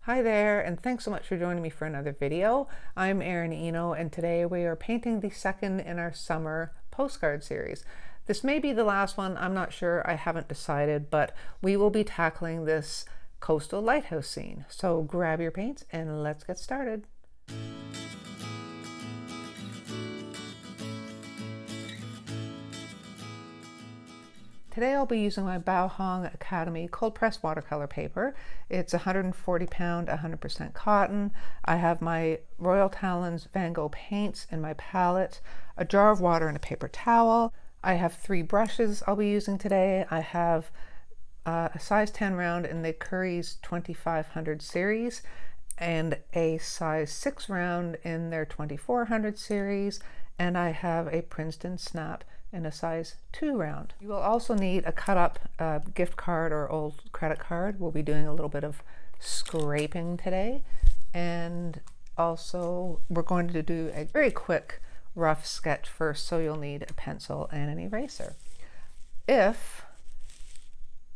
Hi there, and thanks so much for joining me for another video. I'm Erin Eno, and today we are painting the second in our summer postcard series. This may be the last one, I'm not sure, I haven't decided, but we will be tackling this coastal lighthouse scene. So grab your paints and let's get started. Today I'll be using my Baohong Academy cold press watercolor paper. It's 140 pound, 100% cotton. I have my Royal Talons Van Gogh paints in my palette, a jar of water and a paper towel. I have 3 brushes I'll be using today. I have a size 10 round in the Curry's 2500 series and a size 6 round in their 2400 series, and I have a Princeton snap in a size 2 round. You will also need a cut up gift card or old credit card. We'll be doing a little bit of scraping today, and also we're going to do a very quick rough sketch first, so you'll need a pencil and an eraser. If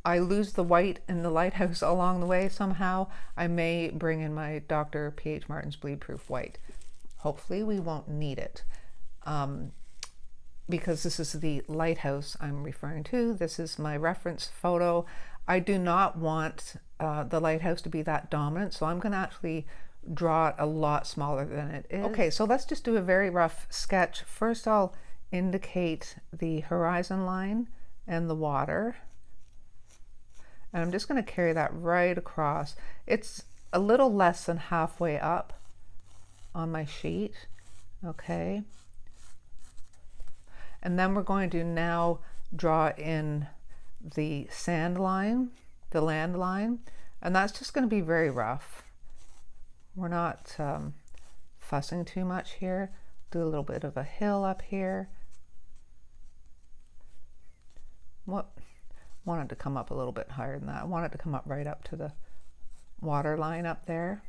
I lose the white in the lighthouse along the way somehow, I may bring in my Dr. P.H. Martin's bleed proof white. Hopefully we won't need it. Because this is the lighthouse I'm referring to. This is my reference photo. I do not want the lighthouse to be that dominant, so I'm going to actually draw it a lot smaller than it is. Okay, so let's just do a very rough sketch. First I'll indicate the horizon line and the water. And I'm just going to carry that right across. It's a little less than halfway up on my sheet. Okay. And then we're going to now draw in the sand line, the land line, and that's just going to be very rough. We're not fussing too much here. Do a little bit of a hill up here. Wanted to come up a little bit higher than that. I want it to come up right up to the water line up there.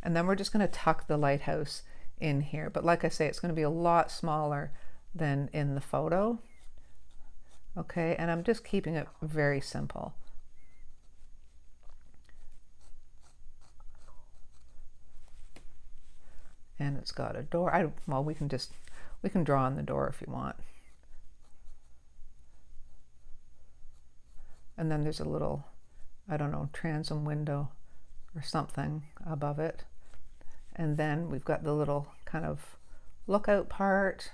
And then we're just going to tuck the lighthouse in here. But like I say, it's going to be a lot smaller than in the photo. Okay, and I'm just keeping it very simple. And it's got a door. Well, we can draw on the door if you want. And then there's a little, I don't know, transom window or something above it. And then we've got the little kind of lookout part.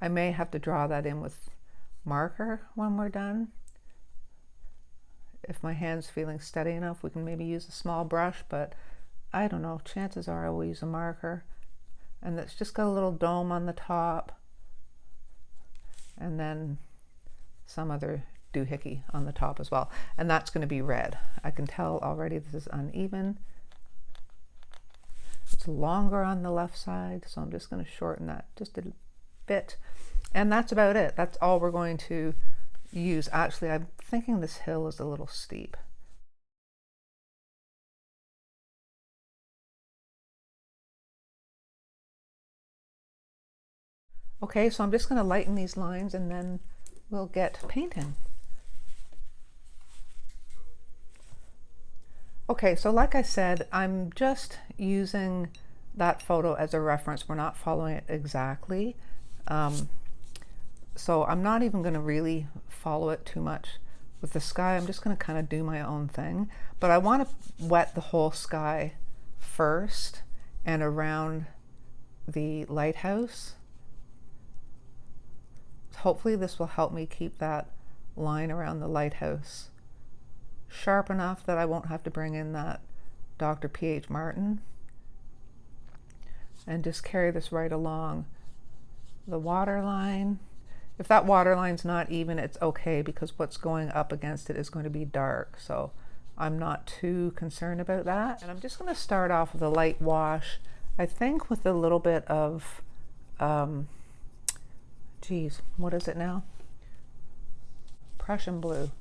I may have to draw that in with marker when we're done. If my hand's feeling steady enough, we can maybe use a small brush, but I don't know, chances are I will use a marker. And it's just got a little dome on the top, and then some other doohickey on the top as well. And that's going to be red. I can tell already this is uneven. It's longer on the left side, so I'm just going to shorten that just a bit. And that's about it. That's all we're going to use. Actually, I'm thinking this hill is a little steep. Okay, so I'm just going to lighten these lines and then we'll get painting. Okay, so like I said, I'm just using that photo as a reference. We're not following it exactly. So I'm not even going to really follow it too much with the sky. I'm just going to kind of do my own thing. But I want to wet the whole sky first and around the lighthouse. Hopefully this will help me keep that line around the lighthouse sharp enough that I won't have to bring in that Dr. P.H. Martin. And just carry this right along the water line. If that water line's not even, it's okay, because what's going up against it is going to be dark, so I'm not too concerned about that. And I'm just going to start off with a light wash, I think with a little bit of geez, what is it now? Prussian blue.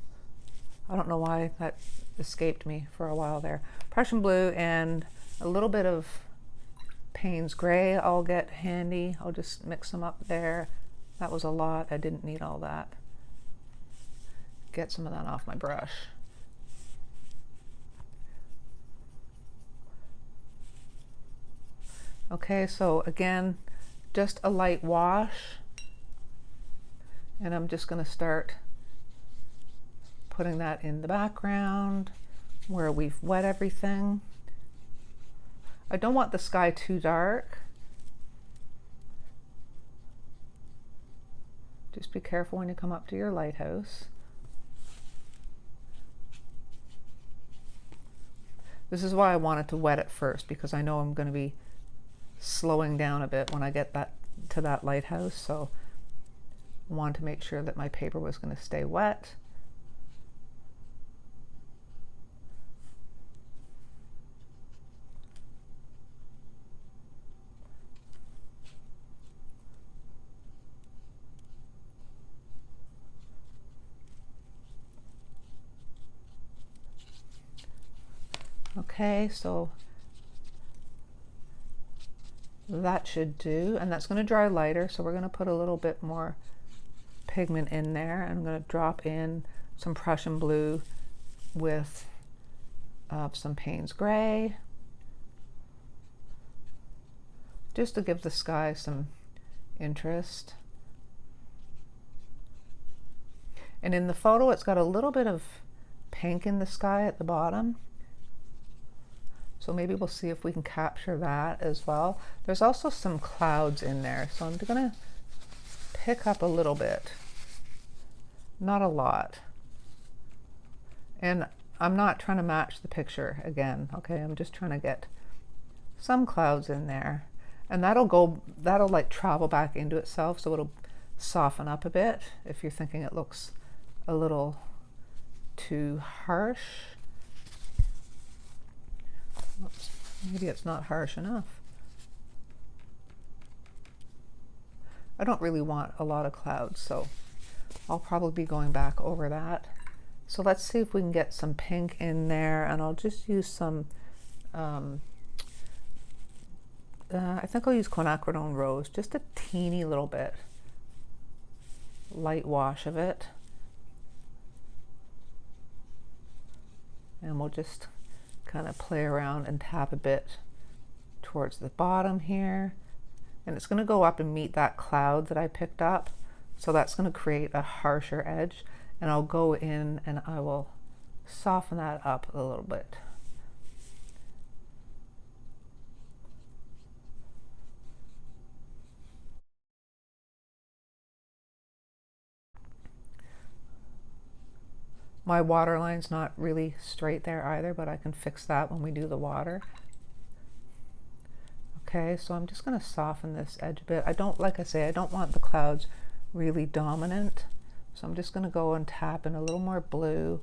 I don't know why that escaped me for a while there. Prussian blue and a little bit of Payne's gray I'll get handy. I'll just mix them up there. That was a lot. I didn't need all that. Get some of that off my brush. Okay, so again, just a light wash, and I'm just going to start putting that in the background where we've wet everything. I don't want the sky too dark. Just be careful when you come up to your lighthouse. This is why I wanted to wet it first, because I know I'm going to be slowing down a bit when I get to that lighthouse, so I wanted to make sure that my paper was going to stay wet. Okay, so that should do, and that's going to dry lighter, so we're going to put a little bit more pigment in there. I'm going to drop in some Prussian blue with some Payne's gray, just to give the sky some interest. And in the photo, it's got a little bit of pink in the sky at the bottom. So maybe we'll see if we can capture that as well. There's also some clouds in there, so I'm going to pick up a little bit, not a lot. And I'm not trying to match the picture again, okay? I'm just trying to get some clouds in there. And that'll like travel back into itself, so it'll soften up a bit if you're thinking it looks a little too harsh. Oops, maybe it's not harsh enough. I don't really want a lot of clouds, so I'll probably be going back over that. So let's see if we can get some pink in there, and I'll just use some, I think I'll use quinacridone rose, just a teeny little bit. Light wash of it. And we'll just kind of play around and tap a bit towards the bottom here, and it's going to go up and meet that cloud that I picked up, so that's going to create a harsher edge, and I'll go in and I will soften that up a little bit. My water line's not really straight there either, but I can fix that when we do the water. Okay, so I'm just going to soften this edge a bit. I don't, like I say, I don't want the clouds really dominant, so I'm just going to go and tap in a little more blue.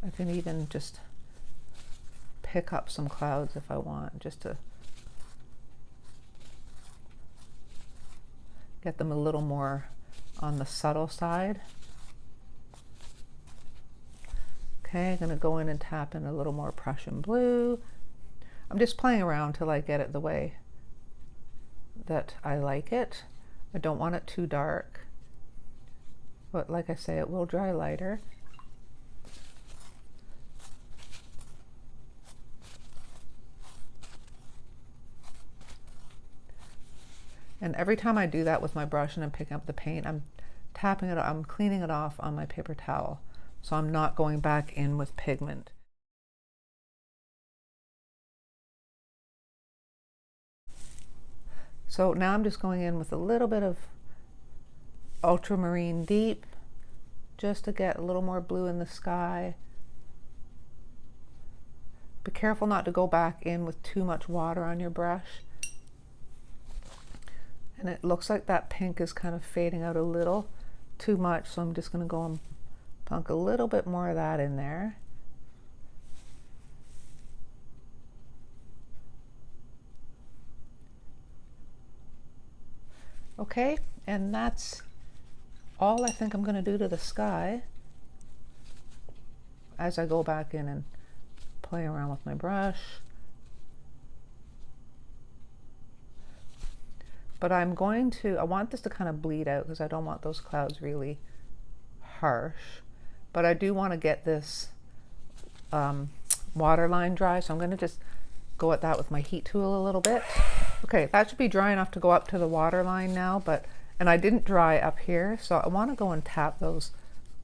I can even just pick up some clouds if I want, just to get them a little more on the subtle side. Okay, I'm going to go in and tap in a little more Prussian blue. I'm just playing around till I get it the way that I like it. I don't want it too dark, but like I say, it will dry lighter. And every time I do that with my brush and I'm picking up the paint, I'm tapping it, I'm cleaning it off on my paper towel. So I'm not going back in with pigment. So now I'm just going in with a little bit of ultramarine deep, just to get a little more blue in the sky. Be careful not to go back in with too much water on your brush. And it looks like that pink is kind of fading out a little too much, so I'm just going to go and punk a little bit more of that in there. Okay, and that's all I think I'm going to do to the sky as I go back in and play around with my brush. But I want this to kind of bleed out because I don't want those clouds really harsh. But I do want to get this waterline dry, so I'm going to just go at that with my heat tool a little bit. Okay, that should be dry enough to go up to the waterline now, and I didn't dry up here, so I want to go and tap those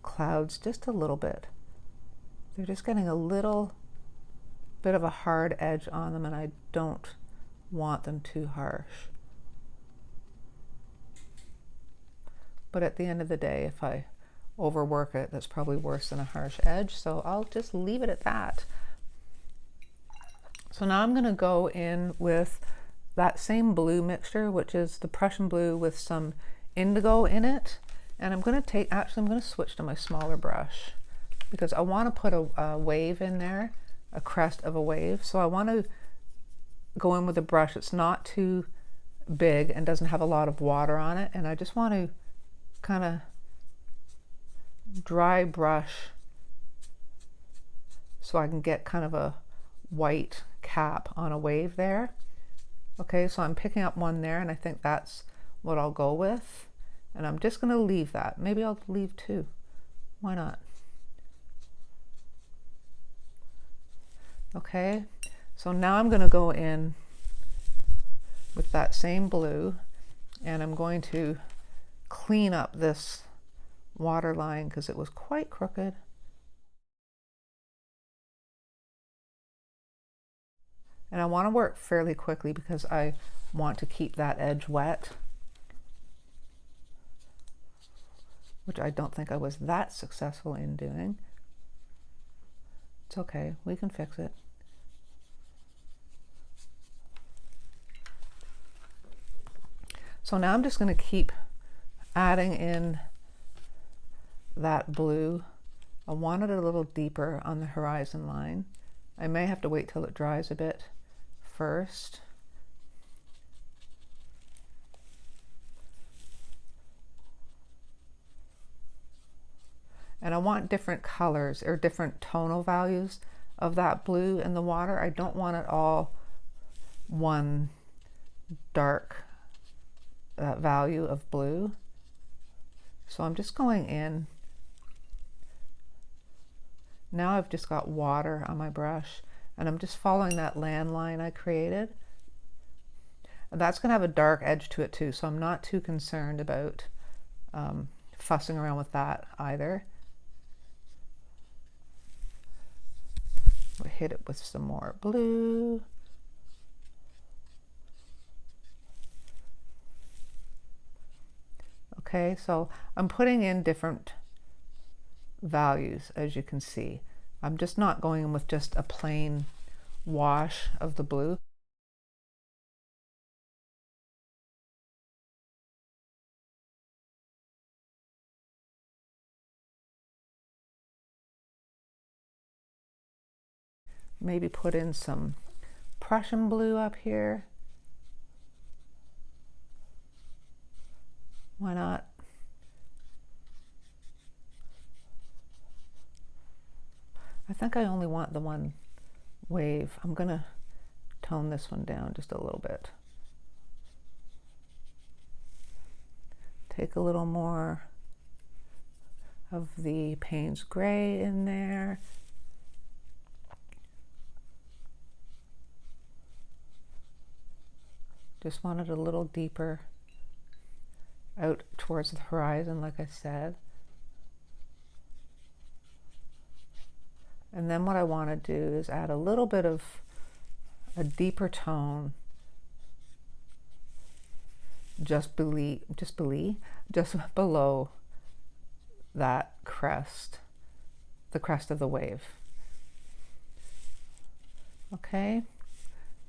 clouds just a little bit. They're just getting a little bit of a hard edge on them, and I don't want them too harsh. But at the end of the day, if I overwork it, that's probably worse than a harsh edge, so I'll just leave it at that. So now I'm going to go in with that same blue mixture, which is the Prussian blue with some indigo in it, and I'm going to switch to my smaller brush because I want to put a wave in there, a crest of a wave. So I want to go in with a brush that's not too big and doesn't have a lot of water on it, and I just want to kind of dry brush so I can get kind of a white cap on a wave there. Okay, so I'm picking up one there, and I think that's what I'll go with, and I'm just going to leave that. Maybe I'll leave two. Why not? Okay, so now I'm going to go in with that same blue, and I'm going to clean up this water line because it was quite crooked. And I want to work fairly quickly because I want to keep that edge wet, which I don't think I was that successful in doing. It's okay, we can fix it. So now I'm just going to keep adding in that blue. I want it a little deeper on the horizon line. I may have to wait till it dries a bit first. And I want different colors or different tonal values of that blue in the water. I don't want it all one dark value of blue. So I'm just going in. Now I've just got water on my brush, and I'm just following that land line I created. And that's going to have a dark edge to it too, so I'm not too concerned about fussing around with that either. We'll hit it with some more blue. Okay, so I'm putting in different values, as you can see. I'm just not going in with just a plain wash of the blue. Maybe put in some Prussian blue up here. Why not? I think I only want the one wave. I'm going to tone this one down just a little bit. Take a little more of the Payne's Gray in there. Just want it a little deeper out towards the horizon, like I said. And then what I want to do is add a little bit of a deeper tone just below that crest, the crest of the wave. Okay,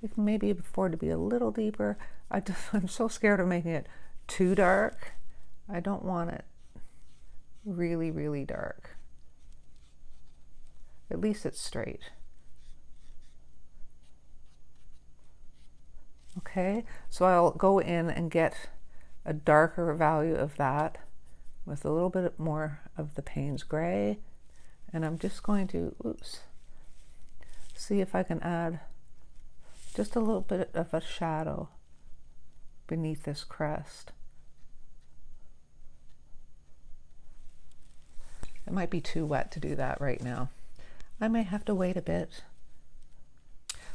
you can maybe afford to be a little deeper. I'm so scared of making it too dark. I don't want it really, really dark. At least it's straight. Okay, so I'll go in and get a darker value of that with a little bit more of the Payne's Gray, and I'm just going to see if I can add just a little bit of a shadow beneath this crest. It might be too wet to do that right now. I may have to wait a bit.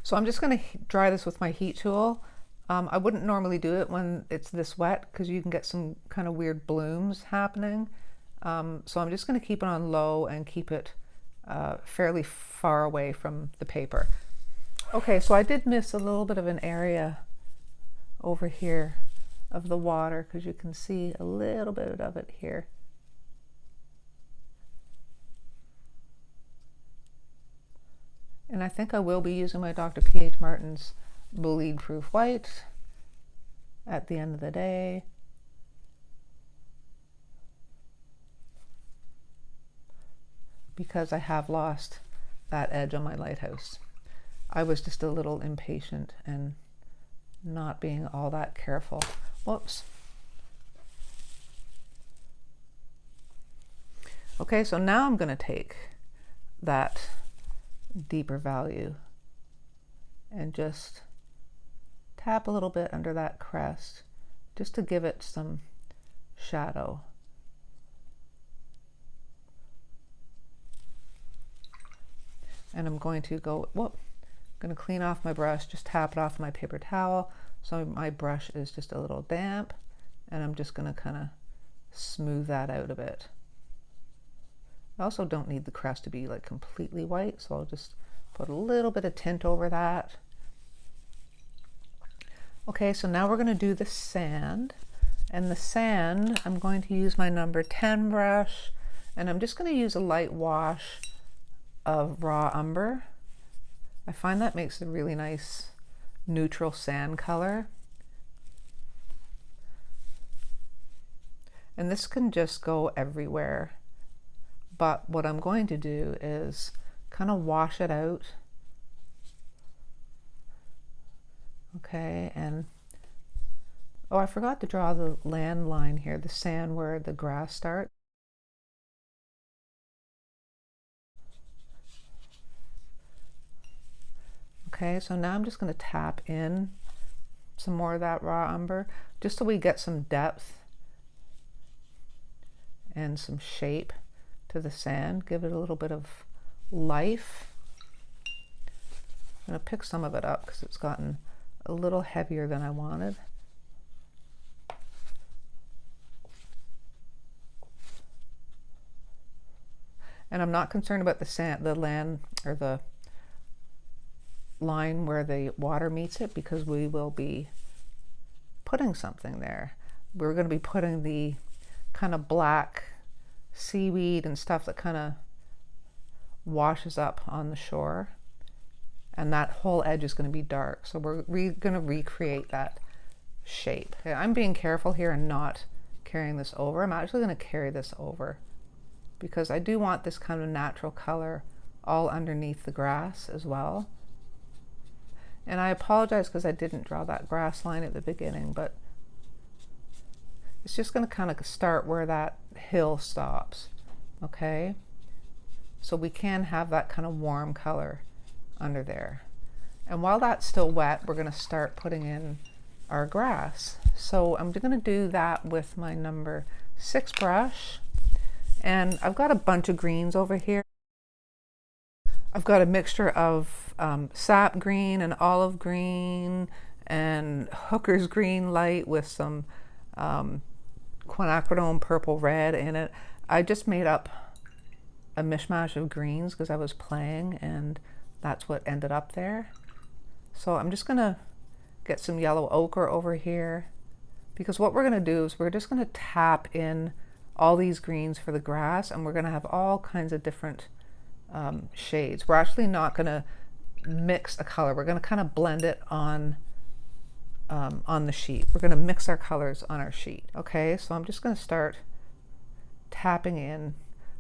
So I'm just going to dry this with my heat tool. I wouldn't normally do it when it's this wet because you can get some kind of weird blooms happening. So I'm just going to keep it on low and keep it fairly far away from the paper. Okay, so I did miss a little bit of an area over here of the water because you can see a little bit of it here. And I think I will be using my Dr. P.H. Martin's bleed proof white at the end of the day. Because I have lost that edge on my lighthouse. I was just a little impatient and not being all that careful. Whoops. Okay, so now I'm going to take that deeper value and just tap a little bit under that crest just to give it some shadow. And I'm going to go, I'm going to clean off my brush, just tap it off my paper towel so my brush is just a little damp, and I'm just going to kind of smooth that out a bit. I also don't need the crest to be like completely white, so I'll just put a little bit of tint over that. Okay, so now we're going to do the sand. And the sand, I'm going to use my number 10 brush, and I'm just going to use a light wash of raw umber. I find that makes a really nice neutral sand color. And this can just go everywhere. But what I'm going to do is kind of wash it out. Okay, and oh, I forgot to draw the land line here, the sand where the grass starts. Okay, so now I'm just going to tap in some more of that raw umber just so we get some depth and some shape to the sand. Give it a little bit of life. I'm going to pick some of it up because it's gotten a little heavier than I wanted. And I'm not concerned about the sand, the land, or the line where the water meets it, because we will be putting something there. We're going to be putting the kind of black seaweed and stuff that kind of washes up on the shore, and that whole edge is going to be dark, so we're going to recreate that shape. Okay, I'm being careful here and not carrying this over. I'm actually going to carry this over because I do want this kind of natural color all underneath the grass as well. And I apologize because I didn't draw that grass line at the beginning, but it's just going to kind of start where that hill stops. Okay, so we can have that kind of warm color under there. And while that's still wet, we're going to start putting in our grass. So I'm going to do that with my number 6 brush. And I've got a bunch of greens over here. I've got a mixture of sap green and olive green and hooker's green light with some quinacridone purple red in it. I just made up a mishmash of greens because I was playing, and that's what ended up there. So I'm just gonna get some yellow ochre over here, because what we're gonna do is we're just gonna tap in all these greens for the grass, and we're gonna have all kinds of different shades. We're actually not gonna mix a color. We're gonna kind of blend it on the sheet. We're gonna mix our colors on our sheet. Okay, so I'm just gonna start tapping in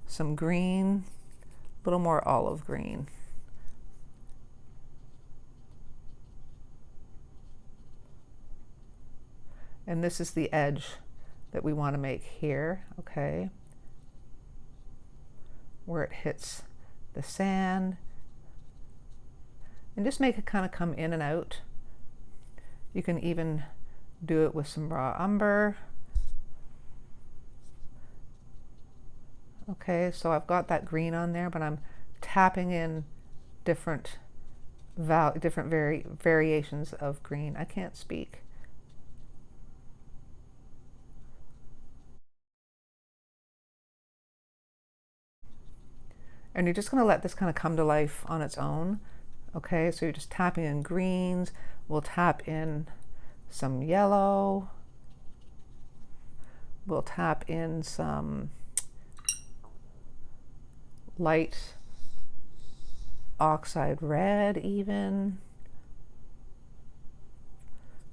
some green, a little more olive green. And this is the edge that we want to make here, okay? Where it hits the sand. And just make it kind of come in and out. You can even do it with some raw umber. Okay, so I've got that green on there, but I'm tapping in different variations of green. I can't speak. And you're just going to let this kind of come to life on its own. Okay, so you're just tapping in greens. We'll tap in some yellow. We'll tap in some light oxide red even.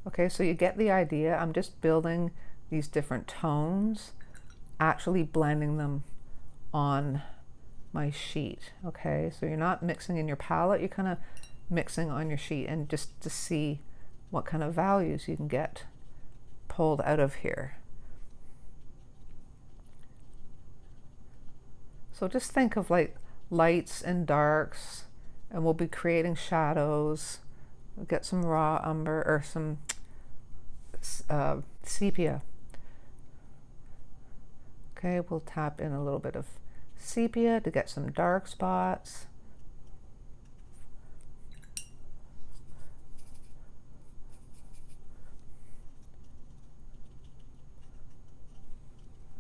Okay, so you get the idea. I'm just building these different tones, actually blending them on my sheet. Okay, so you're not mixing in your palette, you're kind of mixing on your sheet, and just to see what kind of values you can get pulled out of here. So just think of like lights and darks, and we'll be creating shadows. We'll get some raw umber or some sepia. Okay, we'll tap in a little bit of sepia to get some dark spots.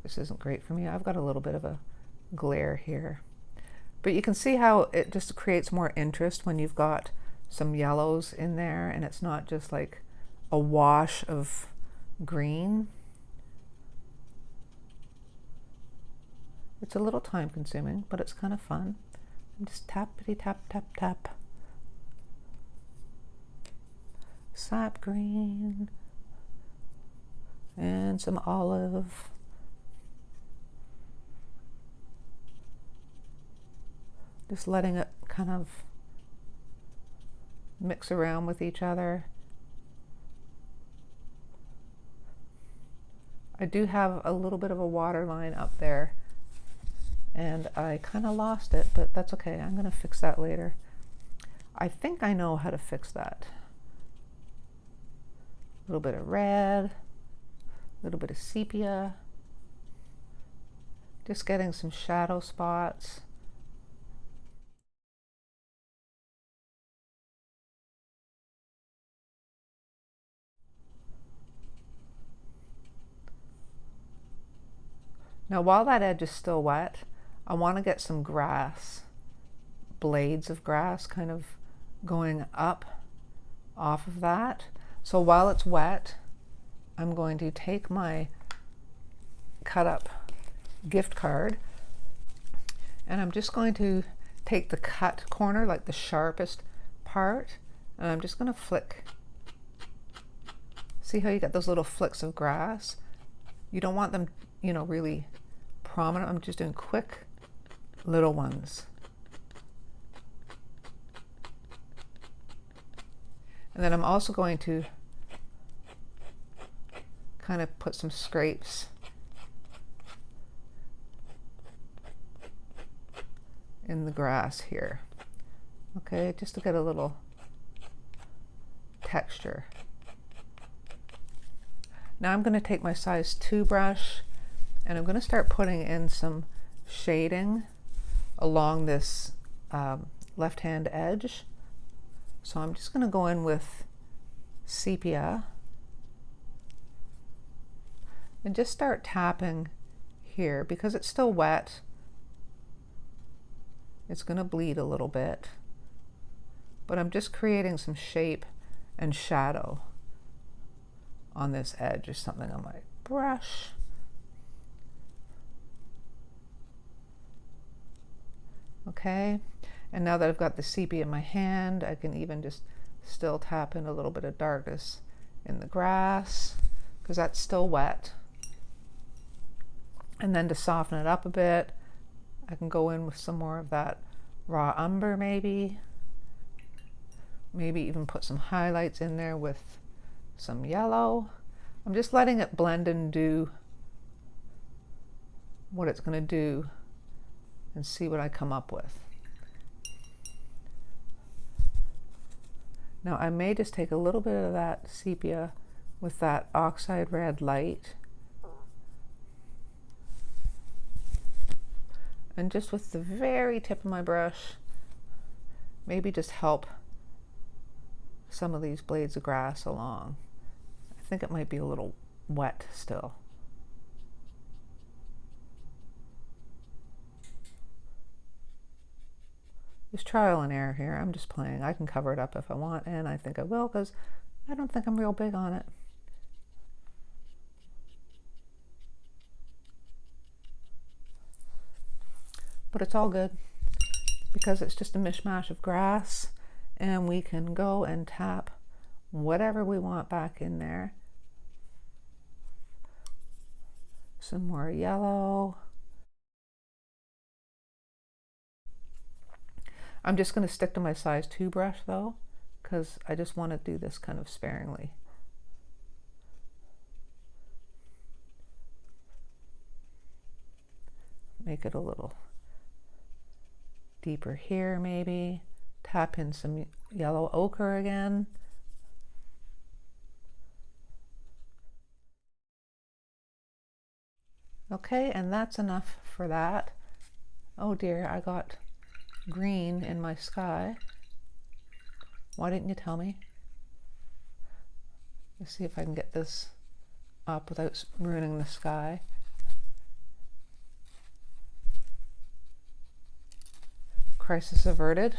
This isn't great for me. I've got a little bit of a glare here. But you can see how it just creates more interest when you've got some yellows in there and it's not just like a wash of green. It's a little time consuming, but it's kind of fun. And just tappity tap, tap, tap. Sap green and some olive. Just letting it kind of mix around with each other. I do have a little bit of a water line up there and I kind of lost it, but that's okay. I'm going to fix that later. I think I know how to fix that. A little bit of red, a little bit of sepia, just getting some shadow spots. Now while that edge is still wet, I want to get some grass, blades of grass kind of going up off of that. So while it's wet, I'm going to take my cut up gift card and I'm just going to take the cut corner, like the sharpest part, and I'm just going to flick. See how you get those little flicks of grass? You don't want them, you know, really prominent. I'm just doing quick little ones. And then I'm also going to kind of put some scrapes in the grass here. Okay, just to get a little texture. Now I'm going to take my size 2 brush and I'm going to start putting in some shading along this left-hand edge. So I'm just going to go in with sepia and just start tapping here. Because it's still wet, it's going to bleed a little bit, but I'm just creating some shape and shadow on this edge or something on my brush. Okay, and now that I've got the sepia in my hand, I can even just still tap in a little bit of darkness in the grass because that's still wet. And then to soften it up a bit, I can go in with some more of that raw umber maybe. Maybe even put some highlights in there with some yellow. I'm just letting it blend and do what it's going to do and see what I come up with. Now I may just take a little bit of that sepia with that oxide red light and just with the very tip of my brush maybe just help some of these blades of grass along. I think it might be a little wet still. There's trial and error here. I'm just playing. I can cover it up if I want, and I think I will because I don't think I'm real big on it. But it's all good because it's just a mishmash of grass, and we can go and tap whatever we want back in there. Some more yellow. I'm just going to stick to my size 2 brush though, because I just want to do this kind of sparingly. Make it a little deeper here maybe. Tap in some yellow ochre again. Okay, and that's enough for that. Oh dear, I got green in my sky. Why didn't you tell me? Let's see if I can get this up without ruining the sky. Crisis averted.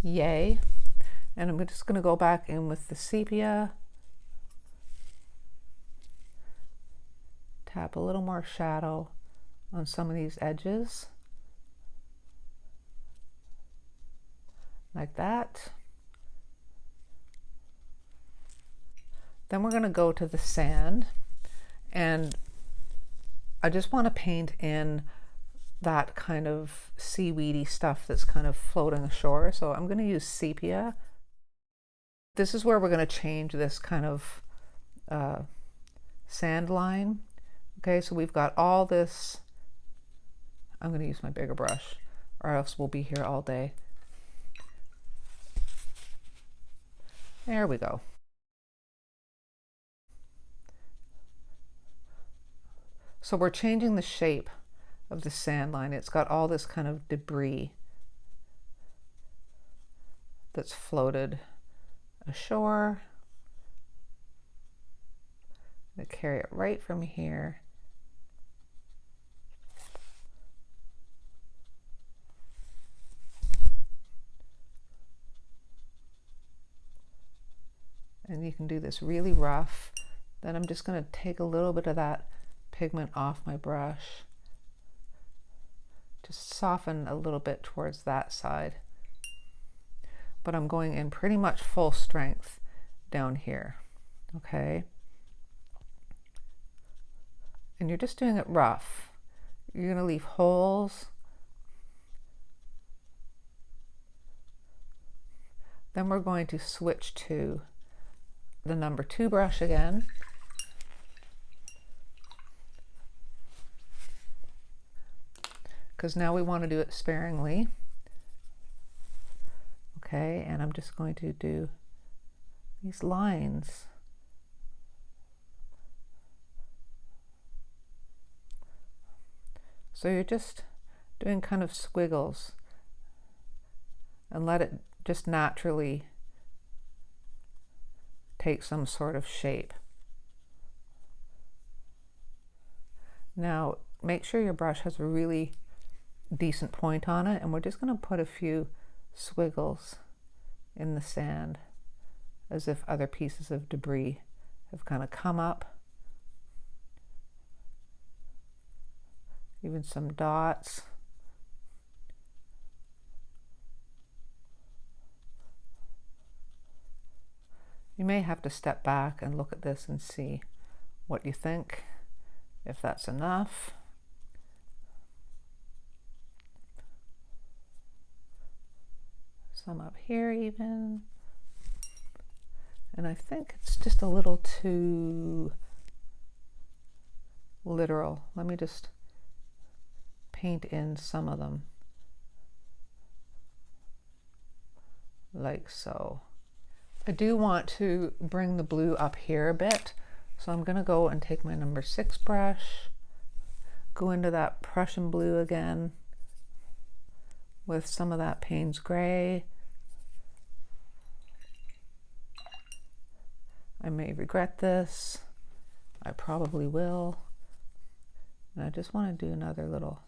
Yay. And I'm just going to go back in with the sepia. Tap a little more shadow on some of these edges. Like that. Then we're going to go to the sand, and I just want to paint in that kind of seaweedy stuff that's kind of floating ashore. So I'm going to use sepia. This is where we're going to change this kind of sand line. Okay, so we've got all this. I'm going to use my bigger brush or else we'll be here all day. There we go. So we're changing the shape of the sand line. It's got all this kind of debris that's floated ashore. I'm going to carry it right from here and you can do this really rough. Then I'm just going to take a little bit of that pigment off my brush. Just soften a little bit towards that side. But I'm going in pretty much full strength down here. Okay? And you're just doing it rough. You're going to leave holes. Then we're going to switch to the number 2 brush again. Because now we want to do it sparingly. Okay, and I'm just going to do these lines. So you're just doing kind of squiggles and let it just naturally take some sort of shape. Now make sure your brush has a really decent point on it, and we're just going to put a few squiggles in the sand as if other pieces of debris have kind of come up. Even some dots. You may have to step back and look at this and see what you think, if that's enough. Some up here even. And I think it's just a little too literal. Let me just paint in some of them. Like so. I do want to bring the blue up here a bit. So I'm going to go and take my number 6 brush, go into that Prussian blue again, with some of that Payne's Gray. I may regret this. I probably will. And I just want to do another little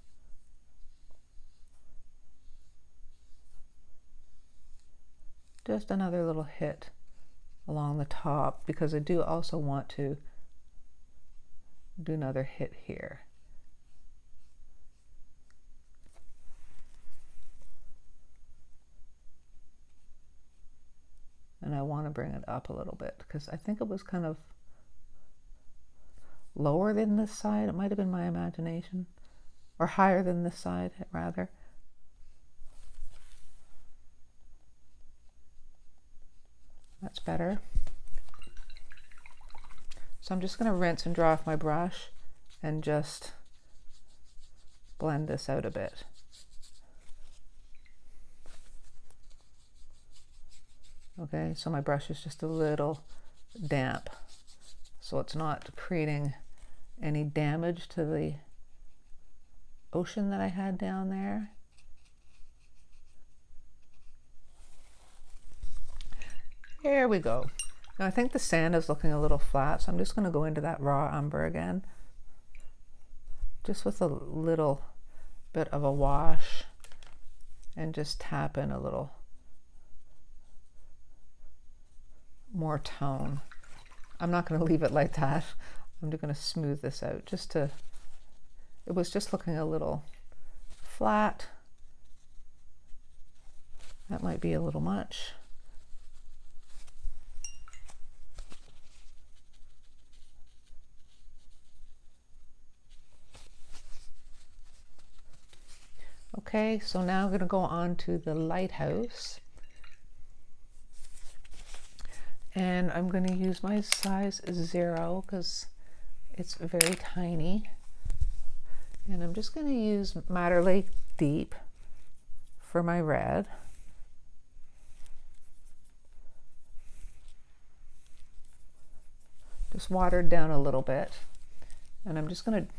hit along the top, because I do also want to do another hit here. And I want to bring it up a little bit because I think it was kind of lower than this side. It might have been my imagination, or higher than this side rather. That's better. So I'm just going to rinse and dry off my brush and just blend this out a bit. Okay, so my brush is just a little damp, so it's not creating any damage to the ocean that I had down there. There we go. Now I think the sand is looking a little flat, so I'm just going to go into that raw umber again, just with a little bit of a wash, and just tap in a little more tone. I'm not going to leave it like that. I'm just going to smooth this out it was just looking a little flat. That might be a little much. Okay, so now I'm going to go on to the lighthouse. And I'm going to use my size 0 because it's very tiny. And I'm just going to use Madder Lake Deep for my red. Just watered down a little bit. And I'm just going to,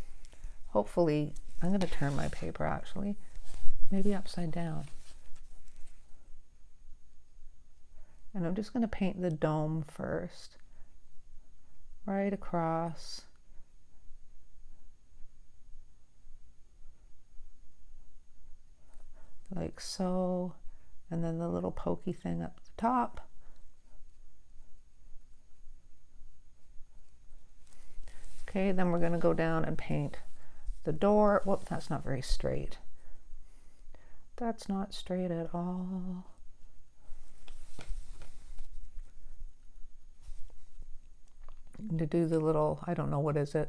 hopefully, I'm going to turn my paper actually, maybe upside down. And I'm just going to paint the dome first, right across. Like so, and then the little pokey thing up the top. Okay, then we're going to go down and paint the door. Whoop, that's not very straight. That's not straight at all. To do the little, I don't know, what is it?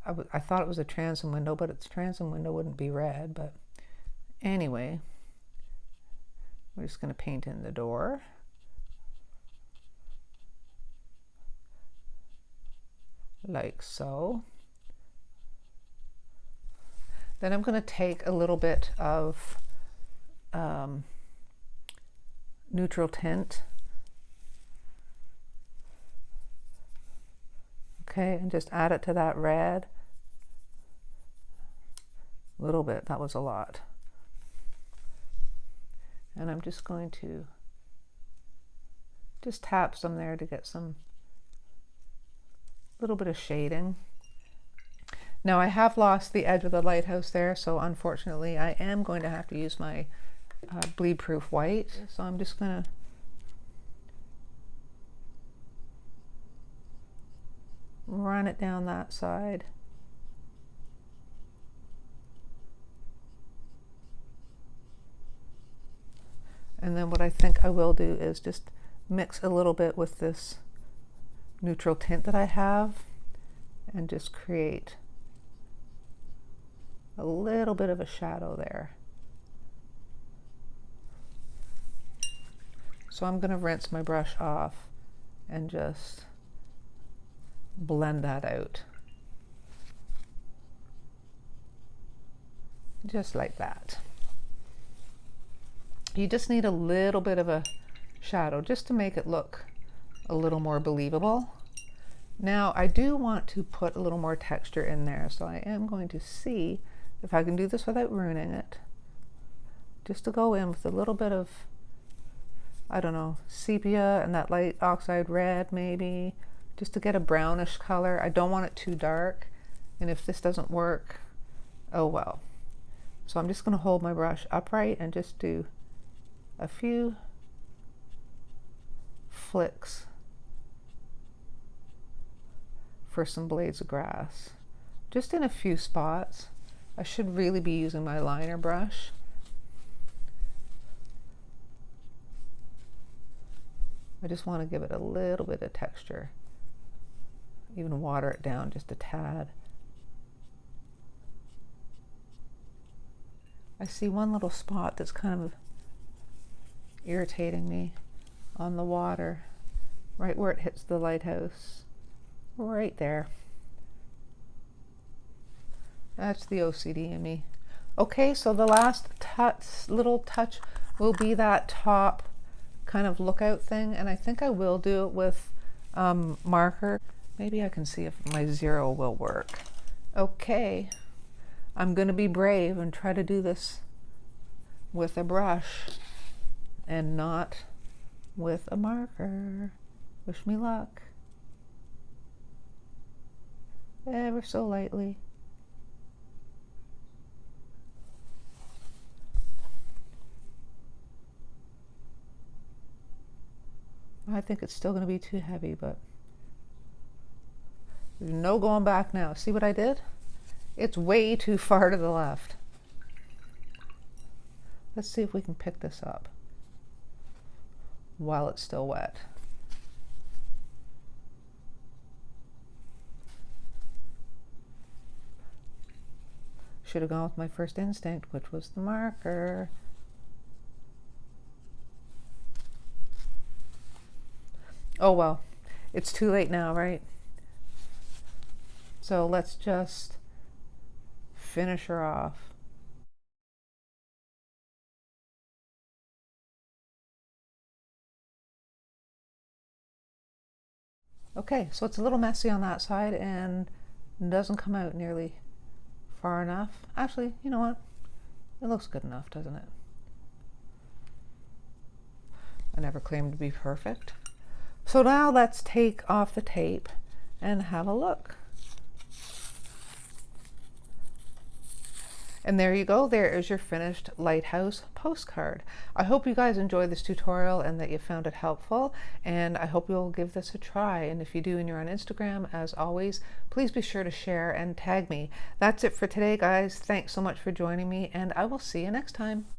I thought it was a transom window, but its transom window wouldn't be red. But anyway, we're just going to paint in the door. Like so. Then I'm going to take a little bit of neutral tint. Okay, and just add it to that red. A little bit, that was a lot. And I'm just going to just tap some there to get some little bit of shading. Now I have lost the edge of the lighthouse there, so unfortunately I am going to have to use my bleed proof white. So I'm just going to run it down that side. And then what I think I will do is just mix a little bit with this neutral tint that I have and just create a little bit of a shadow there. So I'm going to rinse my brush off and just blend that out. Just like that. You just need a little bit of a shadow just to make it look a little more believable. Now I do want to put a little more texture in there, so I am going to see if I can do this without ruining it. just to go in with a little bit of, I don't know, sepia and that light oxide red maybe, just to get a brownish color. I don't want it too dark, and if this doesn't work, oh well. So I'm just going to hold my brush upright and just do a few flicks for some blades of grass, just in a few spots. I should really be using my liner brush. I just want to give it a little bit of texture, even water it down just a tad. I see one little spot that's kind of irritating me on the water, right where it hits the lighthouse, right there. That's the OCD in me. Okay, so the last little touch will be that top kind of lookout thing, and I think I will do it with marker. Maybe I can see if my zero will work. Okay, I'm gonna be brave and try to do this with a brush and not with a marker. Wish me luck. Ever so lightly. I think it's still going to be too heavy, but there's no going back now. See what I did? It's way too far to the left. Let's see if we can pick this up while it's still wet. Should have gone with my first instinct, which was the marker. Oh well, it's too late now, right? So let's just finish her off. Okay, so it's a little messy on that side and doesn't come out nearly far enough. Actually, you know what? It looks good enough, doesn't it? I never claimed to be perfect. So now let's take off the tape and have a look. And there you go, there is your finished lighthouse postcard. I hope you guys enjoyed this tutorial and that you found it helpful, and I hope you'll give this a try. And if you do and you're on Instagram, as always, please be sure to share and tag me. That's it for today, guys. Thanks so much for joining me, and I will see you next time.